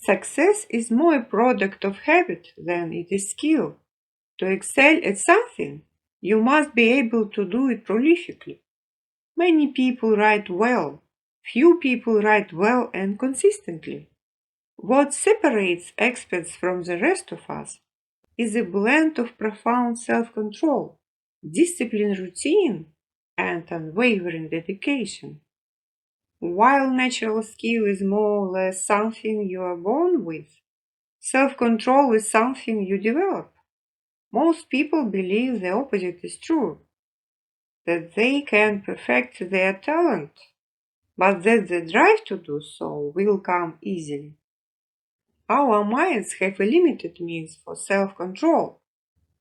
Success is more a product of habit than it is skill. To excel at something, you must be able to do it prolifically. Many people write well. Few people write well and consistently. What separates experts from the rest of us is a blend of profound self-control, disciplined routine, and unwavering dedication. While natural skill is more or less something you are born with, self-control is something you develop. Most people believe the opposite is true, that they can perfect their talent, but that the drive to do so will come easily. Our minds have a limited means for self-control.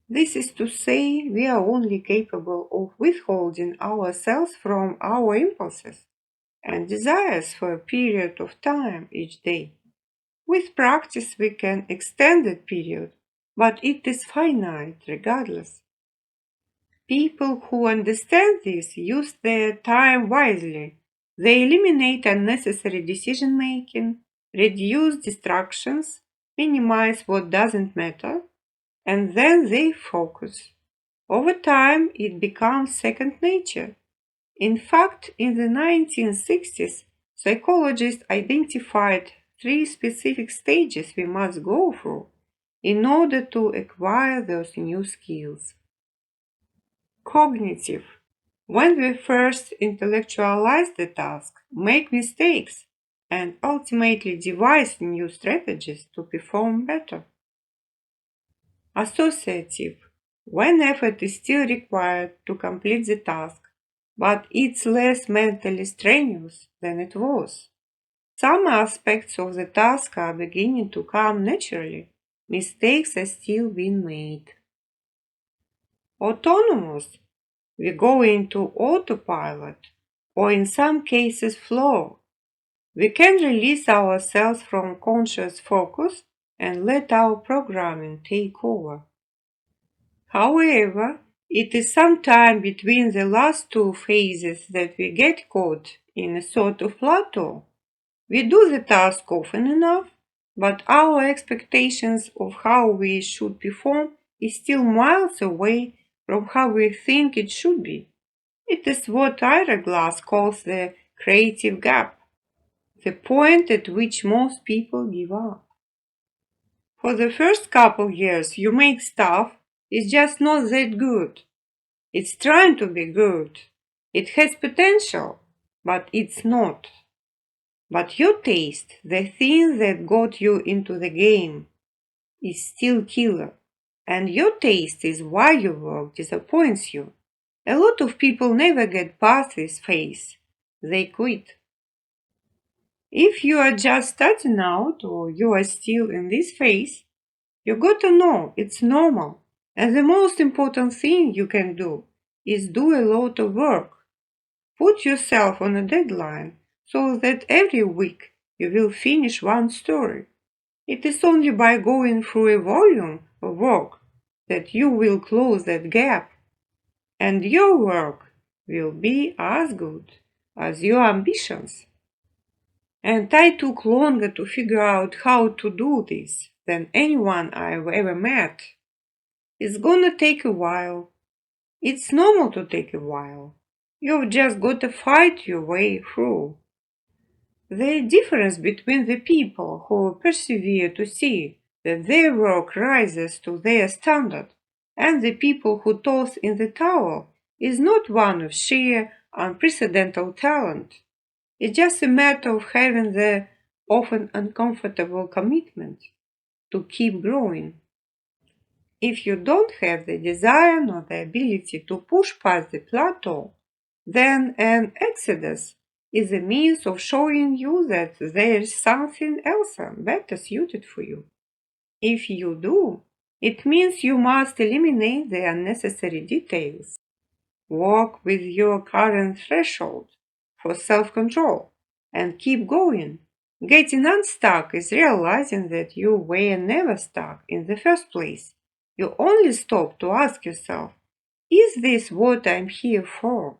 This is to say, we are only capable of withholding ourselves from our impulses and desires for a period of time each day. With practice, we can extend that period, but it is finite regardless. People who understand this use their time wisely. They eliminate unnecessary decision making, reduce distractions, minimize what doesn't matter, and then they focus. Over time, it becomes second nature. In fact, in the 1960s, psychologists identified three specific stages we must go through in order to acquire those new skills. Cognitive. When we first intellectualize the task, make mistakes, and ultimately devise new strategies to perform better. Associative. When effort is still required to complete the task, but it's less mentally strenuous than it was. Some aspects of the task are beginning to come naturally. Mistakes are still being made. Autonomous. We go into autopilot, or in some cases flow. We can release ourselves from conscious focus and let our programming take over. However, it is sometime between the last two phases that we get caught in a sort of plateau. We do the task often enough, but our expectations of how we should perform is still miles away from how we think it should be. It is what Ira Glass calls the creative gap, the point at which most people give up. For the first couple years, you make stuff is just not that good. It's trying to be good. It has potential, but it's not. But your taste, the thing that got you into the game, is still killer. And your taste is why your work disappoints you. A lot of people never get past this phase. They quit. If you are just starting out or you are still in this phase, you gotta know it's normal. And the most important thing you can do is do a lot of work. Put yourself on a deadline so that every week you will finish one story. It is only by going through a volume of work that you will close that gap, and your work will be as good as your ambitions. And I took longer to figure out how to do this than anyone I've ever met. It's gonna take a while. It's normal to take a while. You've just got to fight your way through. The difference between the people who persevere to see that their work rises to their standard and the people who toss in the towel is not one of sheer, unprecedented talent. It's just a matter of having the often uncomfortable commitment to keep growing. If you don't have the desire nor the ability to push past the plateau, then an exodus is a means of showing you that there is something else better suited for you. If you do, it means you must eliminate the unnecessary details. Work with your current threshold for self-control and keep going. Getting unstuck is realizing that you were never stuck in the first place. You only stop to ask yourself, is this what I'm here for?